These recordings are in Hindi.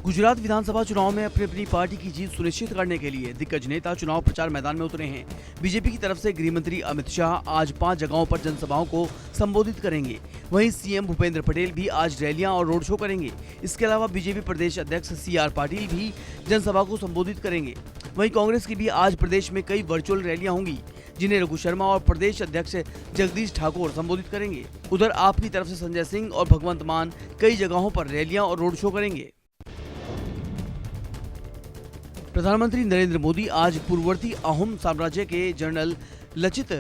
गुजरात विधानसभा चुनाव में अपनी अपनी पार्टी की जीत सुनिश्चित करने के लिए दिग्गज नेता चुनाव प्रचार मैदान में उतरे हैं। बीजेपी की तरफ से गृह मंत्री अमित शाह आज 5 जगहों पर जनसभाओं को संबोधित करेंगे। वहीं सीएम भूपेंद्र पटेल भी आज रैलियां और रोड शो करेंगे। इसके अलावा बीजेपी प्रदेश अध्यक्ष CR पाटिल भी जनसभा को संबोधित करेंगे। वहीं कांग्रेस की भी आज प्रदेश में कई वर्चुअल रैलियां होंगी, जिन्हें रघु शर्मा और प्रदेश अध्यक्ष जगदीश ठाकुर संबोधित करेंगे। उधर आप की तरफ से संजय सिंह और भगवंत मान कई जगहों पर रैलियां और रोड शो करेंगे। प्रधानमंत्री नरेंद्र मोदी आज पूर्ववर्ती अहोम साम्राज्य के जनरल लचित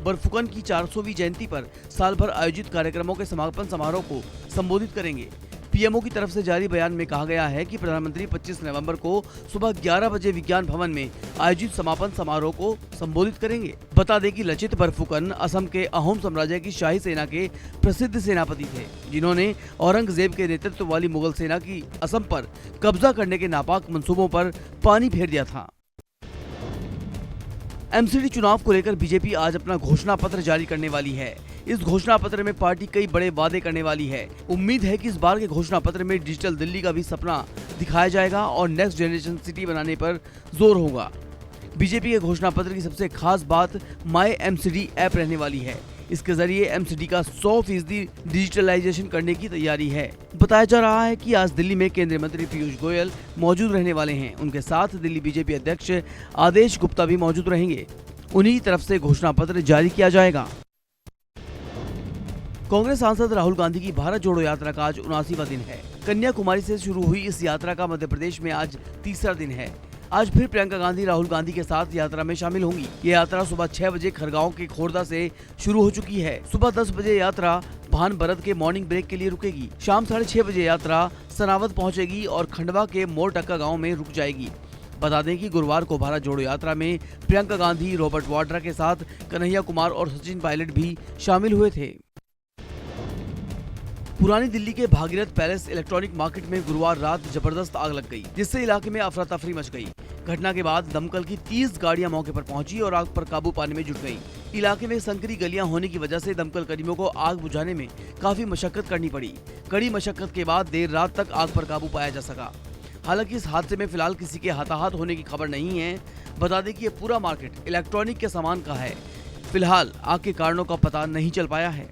बरफुकन की 400वीं जयंती पर साल भर आयोजित कार्यक्रमों के समापन समारोह को संबोधित करेंगे। पीएमओ की तरफ से जारी बयान में कहा गया है कि प्रधानमंत्री 25 नवंबर को सुबह 11 बजे विज्ञान भवन में आयोजित समापन समारोह को संबोधित करेंगे। बता दें कि लचित बरफुकन असम के अहोम साम्राज्य की शाही सेना के प्रसिद्ध सेनापति थे, जिन्होंने औरंगजेब के नेतृत्व वाली मुगल सेना की असम पर कब्जा करने के नापाक मंसूबों पर पानी फेर दिया था। एमसीडी चुनाव को लेकर बीजेपी आज अपना घोषणा पत्र जारी करने वाली है। इस घोषणा पत्र में पार्टी कई बड़े वादे करने वाली है। उम्मीद है कि इस बार के घोषणा पत्र में डिजिटल दिल्ली का भी सपना दिखाया जाएगा और नेक्स्ट जनरेशन सिटी बनाने पर जोर होगा। बीजेपी के घोषणा पत्र की सबसे खास बात माई एमसीडी ऐप रहने वाली है। इसके जरिए एमसीडी का 100% डिजिटलाइजेशन करने की तैयारी है। बताया जा रहा है कि आज दिल्ली में केंद्रीय मंत्री पीयूष गोयल मौजूद रहने वाले हैं। उनके साथ दिल्ली बीजेपी अध्यक्ष आदेश गुप्ता भी मौजूद रहेंगे। उन्हीं तरफ से घोषणा पत्र जारी किया जाएगा। कांग्रेस सांसद राहुल गांधी की भारत जोड़ो यात्रा का आज 79वां दिन है। कन्याकुमारी से शुरू हुई इस यात्रा का मध्य प्रदेश में आज तीसरा दिन है। आज फिर प्रियंका गांधी राहुल गांधी के साथ यात्रा में शामिल होंगी। ये यात्रा सुबह 6 बजे खरगांव के खोरदा से शुरू हो चुकी है। सुबह 10 बजे यात्रा भान भरत के मॉर्निंग ब्रेक के लिए रुकेगी। शाम 6:30 बजे यात्रा सनावद पहुंचेगी और खंडवा के मोरटक्का गांव में रुक जाएगी। बता दें कि गुरुवार को भारत जोड़ो यात्रा में प्रियंका गांधी, रॉबर्ट वाड्रा के साथ कन्हैया कुमार और सचिन पायलट भी शामिल हुए थे। पुरानी दिल्ली के भागीरथ पैलेस इलेक्ट्रॉनिक मार्केट में गुरुवार रात जबरदस्त आग लग गई, जिससे इलाके में अफरा तफरी मच गई। घटना के बाद दमकल की 30 गाड़ियां मौके पर पहुंची और आग पर काबू पाने में जुट गई। इलाके में संकरी गलियां होने की वजह से दमकल कर्मियों को आग बुझाने में काफी मशक्कत करनी पड़ी। कड़ी मशक्कत के बाद देर रात तक आग पर काबू पाया जा सका। हालांकि इस हादसे में फिलहाल किसी के हताहत होने की खबर नहीं है। बता दें कि ये पूरा मार्केट इलेक्ट्रॉनिक के सामान का है। फिलहाल आग के कारणों का पता नहीं चल पाया है।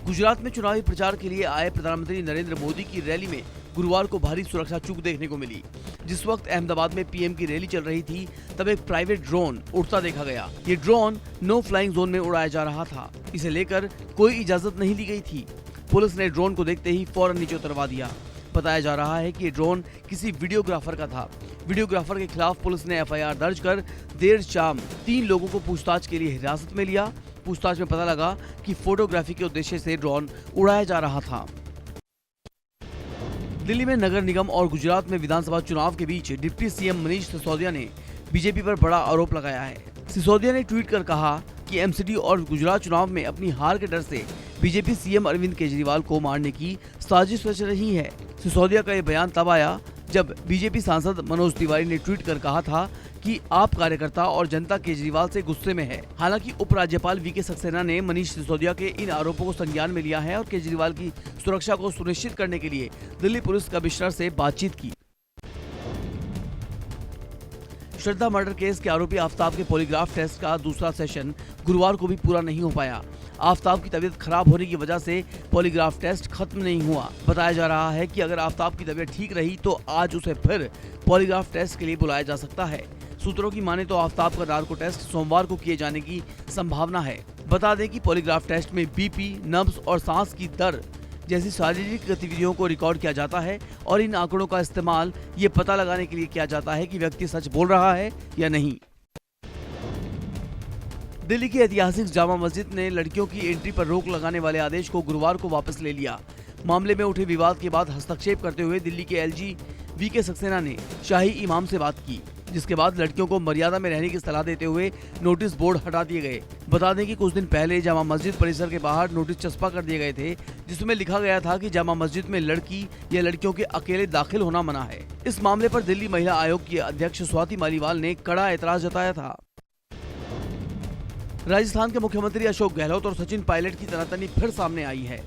गुजरात में चुनावी प्रचार के लिए आए प्रधानमंत्री नरेंद्र मोदी की रैली में गुरुवार को भारी सुरक्षा चूक देखने को मिली। जिस वक्त अहमदाबाद में पीएम की रैली चल रही थी, तब एक प्राइवेट ड्रोन उड़ता देखा गया। ये ड्रोन नो फ्लाइंग जोन में उड़ाया जा रहा था। इसे लेकर कोई इजाजत नहीं ली गई थी। पुलिस ने ड्रोन को देखते ही फौरन नीचे उतरवा दिया। बताया जा रहा है कि ये ड्रोन किसी वीडियोग्राफर का था। वीडियोग्राफर के खिलाफ पुलिस ने FIR दर्ज कर देर शाम 3 लोगों को पूछताछ के लिए हिरासत में लिया। पूछताछ में पता लगा कि फोटोग्राफी के उद्देश्य से ड्रोन उड़ाया जा रहा था। दिल्ली में नगर निगम और गुजरात में विधानसभा चुनाव के बीच डिप्टी सीएम मनीष सिसोदिया ने बीजेपी पर बड़ा आरोप लगाया है। सिसोदिया ने ट्वीट कर कहा कि एमसीडी और गुजरात चुनाव में अपनी हार के डर से बीजेपी सीएम अरविंद केजरीवाल को मारने की साजिश रच रही है। सिसोदिया का ये बयान तब आया जब बीजेपी सांसद मनोज तिवारी ने ट्वीट कर कहा था कि आप कार्यकर्ता और जनता केजरीवाल से गुस्से में है। हालांकि उपराज्यपाल VK सक्सेना ने मनीष सिसोदिया के इन आरोपों को संज्ञान में लिया है और केजरीवाल की सुरक्षा को सुनिश्चित करने के लिए दिल्ली पुलिस कमिश्नर से बातचीत की। श्रद्धा मर्डर केस के आरोपी आफ्ताब के पॉलीग्राफ टेस्ट का दूसरा सेशन गुरुवार को भी पूरा नहीं हो पाया। आफ्ताब की तबीयत खराब होने की वजह से पॉलीग्राफ टेस्ट खत्म नहीं हुआ। बताया जा रहा है कि अगर आफ्ताब की तबीयत ठीक रही तो आज उसे फिर पॉलीग्राफ टेस्ट के लिए बुलाया जा सकता है। सूत्रों की माने तो आफ्ताब का नार्को टेस्ट सोमवार को किए जाने की संभावना है। बता दें कि पॉलीग्राफ टेस्ट में BP, नब्ज और सांस की दर जैसी शारीरिक गतिविधियों को रिकॉर्ड किया जाता है और इन आंकड़ों का इस्तेमाल ये पता लगाने के लिए किया जाता है कि व्यक्ति सच बोल रहा है या नहीं। दिल्ली की ऐतिहासिक जामा मस्जिद ने लड़कियों की एंट्री पर रोक लगाने वाले आदेश को गुरुवार को वापस ले लिया। मामले में उठे विवाद के बाद हस्तक्षेप करते हुए दिल्ली के LG VK सक्सेना ने शाही इमाम से बात की, जिसके बाद लड़कियों को मर्यादा में रहने की सलाह देते हुए नोटिस बोर्ड हटा दिए गए। बता दें कि कुछ दिन पहले जामा मस्जिद परिसर के बाहर नोटिस चस्पा कर दिए गए थे, जिसमें लिखा गया था कि जामा मस्जिद में लड़की या लड़कियों के अकेले दाखिल होना मना है। इस मामले पर दिल्ली महिला आयोग की अध्यक्ष स्वाति मालीवाल ने कड़ा एतराज जताया था। राजस्थान के मुख्यमंत्री अशोक गहलोत और सचिन पायलट की तनातनी फिर सामने आई है।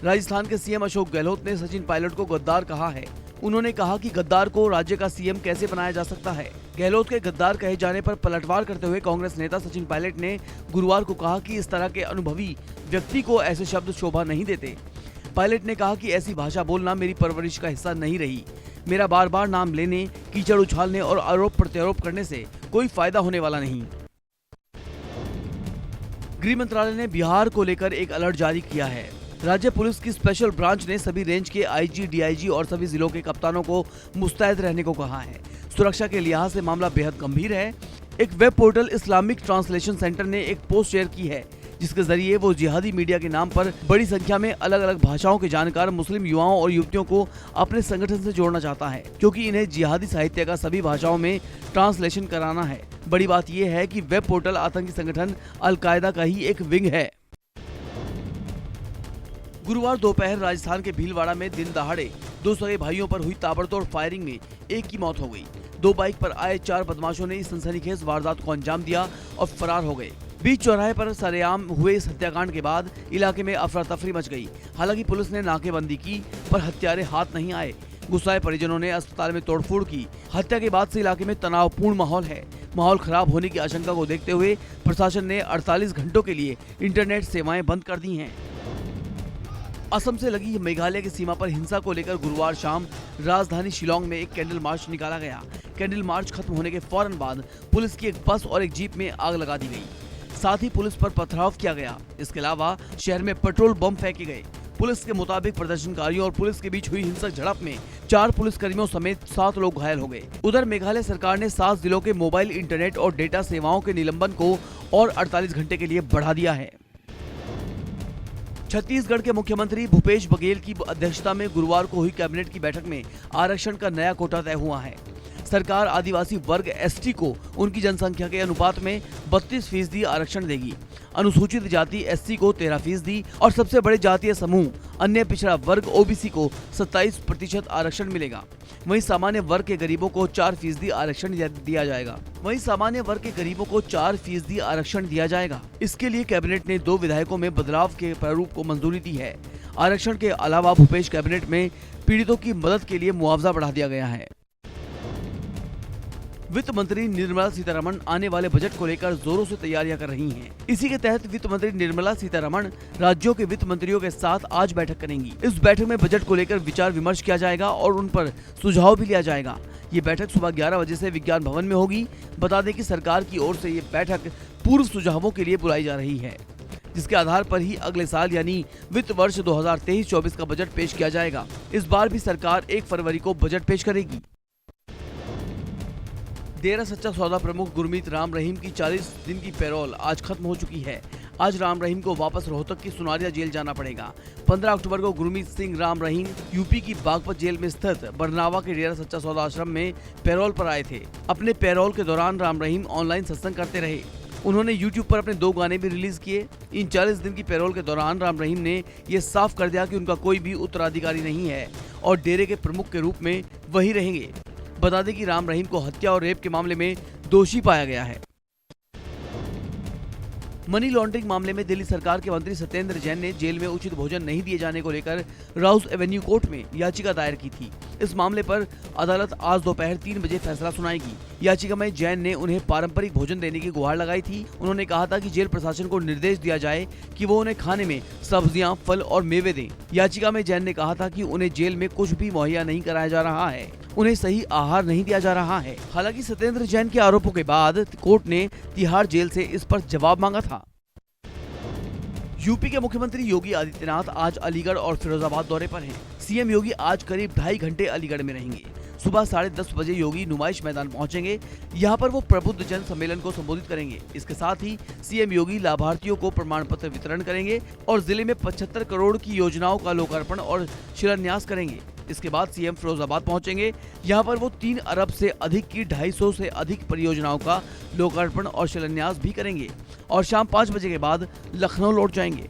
राजस्थान के सीएम अशोक गहलोत ने सचिन पायलट को गद्दार कहा है। उन्होंने कहा कि गद्दार को राज्य का सीएम कैसे बनाया जा सकता है। गहलोत के गद्दार कहे जाने पर पलटवार करते हुए कांग्रेस नेता सचिन पायलट ने गुरुवार को कहा कि इस तरह के अनुभवी व्यक्ति को ऐसे शब्द शोभा नहीं देते। पायलट ने कहा कि ऐसी भाषा बोलना मेरी परवरिश का हिस्सा नहीं रही। मेरा बार बार नाम लेने, कीचड़ उछालने और आरोप प्रत्यारोप करने से कोई फायदा होने वाला नहीं। गृह मंत्रालय ने बिहार को लेकर एक अलर्ट जारी किया है। राज्य पुलिस की स्पेशल ब्रांच ने सभी रेंज के आईजी, डीआईजी और सभी जिलों के कप्तानों को मुस्तैद रहने को कहा है। सुरक्षा के लिहाज से मामला बेहद गंभीर है। एक web portal Islamic translation centre ने एक पोस्ट शेयर की है, जिसके जरिए वो जिहादी मीडिया के नाम पर बड़ी संख्या में अलग अलग भाषाओं के जानकार मुस्लिम युवाओं और युवतियों को अपने संगठन से जोड़ना चाहता है, क्योंकि इन्हें जिहादी साहित्य का सभी भाषाओं में ट्रांसलेशन कराना है। बड़ी बात यह है कि वेब पोर्टल आतंकी संगठन अल-कायदा का ही एक विंग है। गुरुवार दोपहर राजस्थान के भीलवाड़ा में दिन दहाड़े दो सगे भाइयों पर हुई ताबड़तोड़ फायरिंग में एक की मौत हो गई। दो बाइक पर आए 4 बदमाशों ने इस सनसनीखेज वारदात को अंजाम दिया और फरार हो गए। बीच चौराहे पर सरेआम हुए इस हत्याकांड के बाद इलाके में अफरा तफरी मच गई। हालांकि पुलिस ने नाकेबंदी की, पर हत्यारे हाथ नहीं आए। गुस्साए परिजनों ने अस्पताल में तोड़फोड़ की। हत्या के बाद से इलाके में तनावपूर्ण माहौल है। माहौल खराब होने की आशंका को देखते हुए प्रशासन ने 48 घंटों के लिए इंटरनेट सेवाएं बंद कर दी हैं। असम से लगी मेघालय की सीमा पर हिंसा को लेकर गुरुवार शाम राजधानी शिलोंग में एक कैंडल मार्च निकाला गया। कैंडल मार्च खत्म होने के फौरन बाद पुलिस की एक बस और एक जीप में आग लगा दी गई। साथ ही पुलिस पर पथराव किया गया। इसके अलावा शहर में पेट्रोल बम फेंके गए। पुलिस के मुताबिक प्रदर्शनकारियों और पुलिस के बीच हुई हिंसक झड़प में 4 पुलिसकर्मियों समेत 7 लोग घायल हो गए। उधर मेघालय सरकार ने 7 जिलों के मोबाइल, इंटरनेट और डेटा सेवाओं के निलंबन को और 48 घंटे के लिए बढ़ा दिया है। छत्तीसगढ़ के मुख्यमंत्री भूपेश बघेल की अध्यक्षता में गुरुवार को हुई कैबिनेट की बैठक में आरक्षण का नया कोटा तय हुआ है। सरकार आदिवासी वर्ग एसटी को उनकी जनसंख्या के अनुपात में 32% आरक्षण देगी। अनुसूचित जाति एससी को 13% और सबसे बड़े जातीय समूह अन्य पिछड़ा वर्ग ओबीसी को 27% आरक्षण मिलेगा। वहीं सामान्य वर्ग के गरीबों को 4% आरक्षण दिया जाएगा। इसके लिए कैबिनेट ने 2 विधायकों में बदलाव के प्रारूप को मंजूरी दी है। आरक्षण के अलावा भूपेश कैबिनेट में पीड़ितों की मदद के लिए मुआवजा बढ़ा दिया गया है। वित्त मंत्री निर्मला सीतारमण आने वाले बजट को लेकर जोरों से तैयारियां कर रही हैं। इसी के तहत वित्त मंत्री निर्मला सीतारमण राज्यों के वित्त मंत्रियों के साथ आज बैठक करेंगी। इस बैठक में बजट को लेकर विचार विमर्श किया जाएगा और उन पर सुझाव भी लिया जाएगा। ये बैठक सुबह 11 बजे से विज्ञान भवन में होगी। बता दें कि सरकार की ओर से ये बैठक पूर्व सुझावों के लिए बुलाई जा रही है, जिसके आधार पर ही अगले साल यानी वित्त वर्ष 2023-24 का बजट पेश किया जाएगा। इस बार भी सरकार 1 फरवरी को बजट पेश करेगी। डेरा सच्चा सौदा प्रमुख गुरमीत राम रहीम की 40 दिन की पैरोल आज खत्म हो चुकी है। आज राम रहीम को वापस रोहतक की सुनारिया जेल जाना पड़ेगा। 15 अक्टूबर को गुरमीत सिंह राम रहीम यूपी की बागपत जेल में स्थित बरनावा के डेरा सच्चा सौदा आश्रम में पैरोल पर आए थे। अपने पैरोल के दौरान राम रहीम ऑनलाइन सत्संग करते रहे। उन्होंने यूट्यूब पर अपने 2 गाने भी रिलीज किए। इन 40 दिन की पैरोल के दौरान राम रहीम ने ये साफ कर दिया कि उनका कोई भी उत्तराधिकारी नहीं है और डेरे के प्रमुख के रूप में वही रहेंगे। बता दें कि राम रहीम को हत्या और रेप के मामले में दोषी पाया गया है। मनी लॉन्ड्रिंग मामले में दिल्ली सरकार के मंत्री सत्येंद्र जैन ने जेल में उचित भोजन नहीं दिए जाने को लेकर राउस एवेन्यू कोर्ट में याचिका दायर की थी। इस मामले पर अदालत आज दोपहर 3 बजे फैसला सुनाएगी। याचिका में जैन ने उन्हें पारंपरिक भोजन देने की गुहार लगाई थी। उन्होंने कहा था कि जेल प्रशासन को निर्देश दिया जाए कि वो उन्हें खाने में सब्जियां, फल और मेवे दें। याचिका में जैन ने कहा था कि उन्हें जेल में कुछ भी मुहैया नहीं कराया जा रहा है, उन्हें सही आहार नहीं दिया जा रहा है। हालांकि सत्येंद्र जैन के आरोपों के बाद कोर्ट ने तिहाड़ जेल से इस पर जवाब मांगा था। यूपी के मुख्यमंत्री योगी आदित्यनाथ आज अलीगढ़ और फिरोजाबाद दौरे पर हैं। सीएम योगी आज करीब 2.5 घंटे अलीगढ़ में रहेंगे। सुबह 10:30 बजे योगी नुमाइश मैदान पहुंचेंगे। यहां पर वो प्रबुद्ध जन सम्मेलन को संबोधित करेंगे। इसके साथ ही सीएम योगी लाभार्थियों को प्रमाण पत्र वितरण करेंगे और जिले में 75 करोड़ की योजनाओं का लोकार्पण और शिलान्यास करेंगे। इसके बाद सीएम फिरोजाबाद पहुंचेंगे। यहां पर वो 3 अरब से अधिक की 250 से अधिक परियोजनाओं का लोकार्पण और शिलान्यास भी करेंगे और शाम 5 बजे के बाद लखनऊ लौट जाएंगे।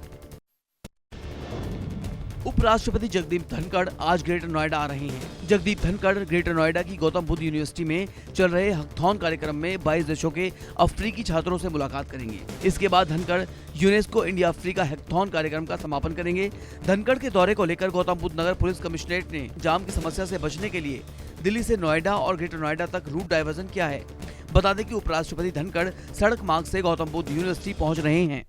उपराष्ट्रपति जगदीप धनखड़ आज ग्रेटर नोएडा आ रहे हैं। जगदीप धनखड़ ग्रेटर नोएडा की गौतम बुद्ध यूनिवर्सिटी में चल रहे हैकाथॉन कार्यक्रम में 22 देशों के अफ्रीकी छात्रों से मुलाकात करेंगे। इसके बाद Dhankhar UNESCO India Africa hackathon कार्यक्रम का समापन करेंगे। धनखड़ के दौरे को लेकर गौतम बुद्ध नगर पुलिस कमिश्नरेट ने जाम की समस्या से बचने के लिए दिल्ली से नोएडा और ग्रेटर नोएडा तक रूट डायवर्जन किया है। बता दें कि उपराष्ट्रपति धनखड़ सड़क मार्ग से गौतम बुद्ध यूनिवर्सिटी पहुंच रहे हैं।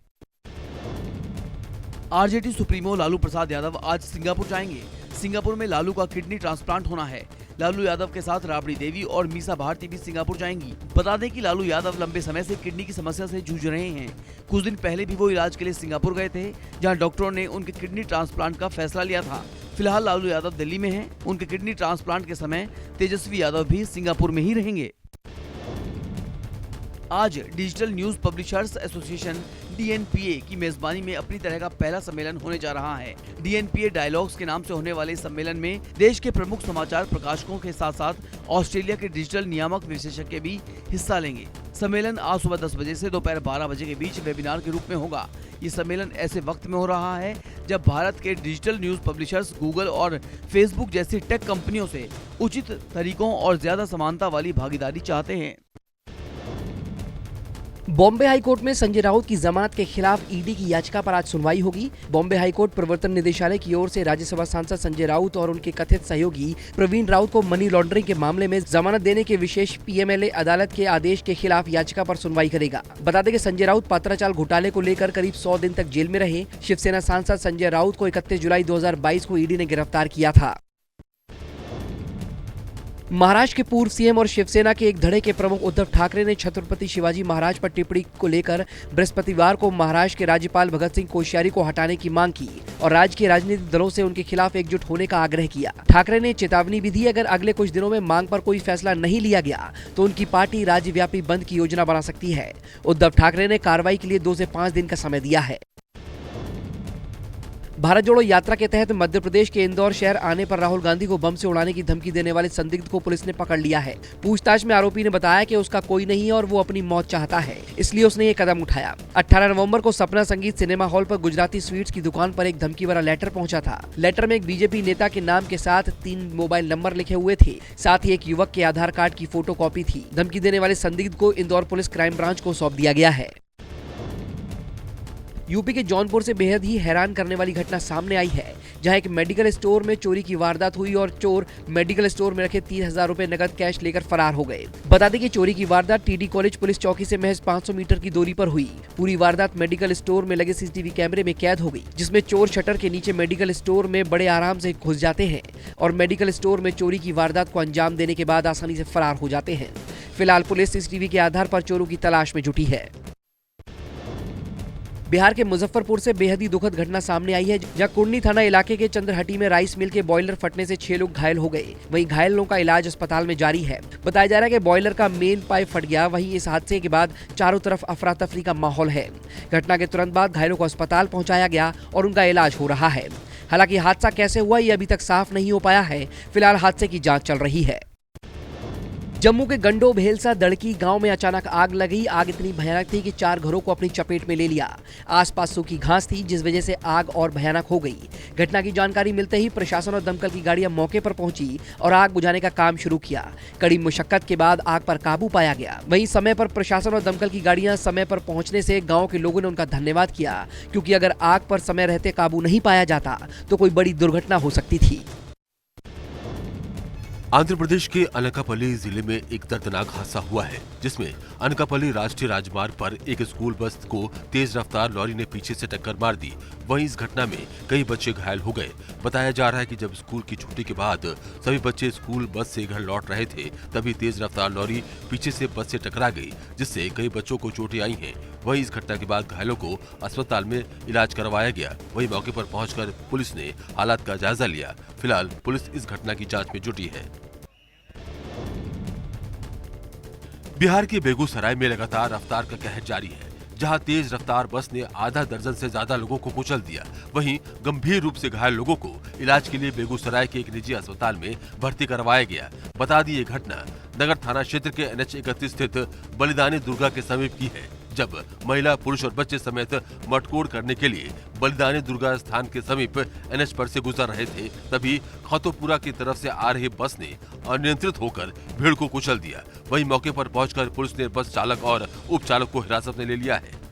आरजेडी सुप्रीमो लालू प्रसाद यादव आज सिंगापुर जाएंगे। सिंगापुर में लालू का किडनी ट्रांसप्लांट होना है। लालू यादव के साथ राबड़ी देवी और मीसा भारती भी सिंगापुर जाएंगी। बता दें कि लालू यादव लंबे समय से किडनी की समस्या से जूझ रहे हैं। कुछ दिन पहले भी वो इलाज के लिए सिंगापुर गए थे, जहां डॉक्टरों ने उनके किडनी ट्रांसप्लांट का फैसला लिया था। फिलहाल लालू यादव दिल्ली में हैं। उनके किडनी ट्रांसप्लांट के समय तेजस्वी यादव भी सिंगापुर में ही रहेंगे। आज digital news publishers association DNPA की मेजबानी में अपनी तरह का पहला सम्मेलन होने जा रहा है। DNPA डायलॉग्स के नाम से होने वाले इस सम्मेलन में देश के प्रमुख समाचार प्रकाशकों के साथ साथ ऑस्ट्रेलिया के डिजिटल नियामक विशेषज्ञ भी हिस्सा लेंगे। सम्मेलन आज सुबह 10 बजे से दोपहर 12 बजे के बीच वेबिनार के रूप में होगा। ये सम्मेलन ऐसे वक्त में हो रहा है जब भारत के डिजिटल न्यूज पब्लिशर्स गूगल और फेसबुक जैसी टेक कंपनियों से उचित तरीकों और ज्यादा समानता वाली भागीदारी चाहते हैं। बॉम्बे हाईकोर्ट में संजय राउत की जमानत के खिलाफ ईडी की याचिका पर आज सुनवाई होगी। बॉम्बे हाईकोर्ट प्रवर्तन निदेशालय की ओर से राज्यसभा सांसद संजय राउत और उनके कथित सहयोगी प्रवीण राउत को मनी लॉन्ड्रिंग के मामले में जमानत देने के विशेष PMLA अदालत के आदेश के खिलाफ याचिका पर सुनवाई करेगा। बता दें कि संजय राउत पत्राचाल घोटाले को लेकर करीब 100 दिन तक जेल में रहे। शिवसेना सांसद संजय राउत को 31 जुलाई 2022 को ईडी ने गिरफ्तार किया था। महाराष्ट्र के पूर्व CM और शिवसेना के एक धड़े के प्रमुख उद्धव ठाकरे ने छत्रपति शिवाजी महाराज पर टिप्पणी को लेकर बृहस्पतिवार को महाराष्ट्र के राज्यपाल भगत सिंह कोश्यारी को हटाने की मांग की और राज्य के राजनीतिक दलों से उनके खिलाफ एकजुट होने का आग्रह किया। ठाकरे ने चेतावनी भी दी, अगर अगले कुछ दिनों में मांग पर कोई फैसला नहीं लिया गया तो उनकी पार्टी राज्यव्यापी बंद की योजना बना सकती है। उद्धव ठाकरे ने कार्रवाई के लिए 2 से 5 दिन का समय दिया है। भारत जोड़ो यात्रा के तहत मध्य प्रदेश के इंदौर शहर आने पर राहुल गांधी को बम से उड़ाने की धमकी देने वाले संदिग्ध को पुलिस ने पकड़ लिया है। पूछताछ में आरोपी ने बताया कि उसका कोई नहीं है और वो अपनी मौत चाहता है, इसलिए उसने ये कदम उठाया। 18 नवंबर को सपना संगीत सिनेमा हॉल पर गुजराती स्वीट्स की दुकान पर एक धमकी भरा लेटर पहुंचा था। लेटर में एक बीजेपी नेता के नाम के साथ 3 मोबाइल नंबर लिखे हुए थे, साथ ही एक युवक के आधार कार्ड की फोटो कॉपी थी। धमकी देने वाले संदिग्ध को इंदौर पुलिस क्राइम ब्रांच को सौंप दिया गया है। यूपी के जौनपुर से बेहद ही हैरान करने वाली घटना सामने आई है, जहां एक मेडिकल स्टोर में चोरी की वारदात हुई और चोर मेडिकल स्टोर में रखे 30,000 रुपए नगद कैश लेकर फरार हो गए। बता दें कि चोरी की वारदात TD कॉलेज पुलिस चौकी से महज 500 मीटर की दूरी पर हुई। पूरी वारदात मेडिकल स्टोर में लगे CCTV कैमरे में कैद हो गई, जिसमें चोर शटर के नीचे मेडिकल स्टोर में बड़े आराम से घुस जाते हैं और मेडिकल स्टोर में चोरी की वारदात को अंजाम देने के बाद आसानी से फरार हो जाते हैं। फिलहाल पुलिस CCTV के आधार पर चोरों की तलाश में जुटी है। बिहार के मुजफ्फरपुर से बेहद ही दुखद घटना सामने आई है, जहां कुर्नी थाना इलाके के चंद्रहटी में राइस मिल के बॉयलर फटने से 6 लोग घायल हो गए। वहीं घायल लोगों का इलाज अस्पताल में जारी है। बताया जा रहा है कि बॉयलर का मेन पाइप फट गया। वहीं इस हादसे के बाद चारों तरफ अफरा तफरी का माहौल है। घटना के तुरंत बाद घायलों को अस्पताल पहुंचाया गया और उनका इलाज हो रहा है। हालांकि हादसा कैसे हुआ ये अभी तक साफ नहीं हो पाया है। फिलहाल हादसे की जाँच चल रही है। जम्मू के गंडो भेलसा दड़की गांव में अचानक आग लगी। आग इतनी भयानक थी कि 4 घरों को अपनी चपेट में ले लिया। आसपास सूखी घास थी, जिस वजह से आग और भयानक हो गई। घटना की जानकारी मिलते ही प्रशासन और दमकल की गाड़ियां मौके पर पहुंची और आग बुझाने का काम शुरू किया। कड़ी मुशक्कत के बाद आग पर काबू पाया गया। वहीं समय पर प्रशासन और दमकल की गाड़ियां समय पर पहुंचने से गाँव के लोगों ने उनका धन्यवाद किया, क्योंकि अगर आग पर समय रहते काबू नहीं पाया जाता तो कोई बड़ी दुर्घटना हो सकती थी। आंध्र प्रदेश के अनकापल्ली जिले में एक दर्दनाक हादसा हुआ है, जिसमें अनकापल्ली राष्ट्रीय राजमार्ग पर एक स्कूल बस को तेज रफ्तार लॉरी ने पीछे से टक्कर मार दी। वहीं इस घटना में कई बच्चे घायल हो गए। बताया जा रहा है कि जब स्कूल की छुट्टी के बाद सभी बच्चे स्कूल बस से घर लौट रहे थे, तभी तेज रफ्तार लॉरी पीछे से बस से टकरा गई, जिससे कई बच्चों को चोटें आई हैं। वहीं इस घटना के बाद घायलों को अस्पताल में इलाज करवाया गया। वहीं मौके पर पहुंचकर पुलिस ने हालात का जायजा लिया। फिलहाल पुलिस इस घटना की जांच में जुटी है। बिहार के बेगूसराय में लगातार रफ्तार का कहर जारी है, जहां तेज रफ्तार बस ने आधा दर्जन से ज्यादा लोगों को कुचल दिया। वहीं गंभीर रूप से घायल लोगों को इलाज के लिए बेगूसराय के एक निजी अस्पताल में भर्ती करवाया गया। बता दी ये घटना नगर थाना क्षेत्र के NH 31 स्थित बलिदानी दुर्गा के समीप की है, जब महिला, पुरुष और बच्चे समेत मटकोर करने के लिए बलिदानी दुर्गा स्थान के समीप NH पर से गुजर रहे थे, तभी खतोपुरा की तरफ से आ रही बस ने अनियंत्रित होकर भीड़ को कुचल दिया। वहीं मौके पर पहुंचकर पुलिस ने बस चालक और उपचालक को हिरासत में ले लिया है।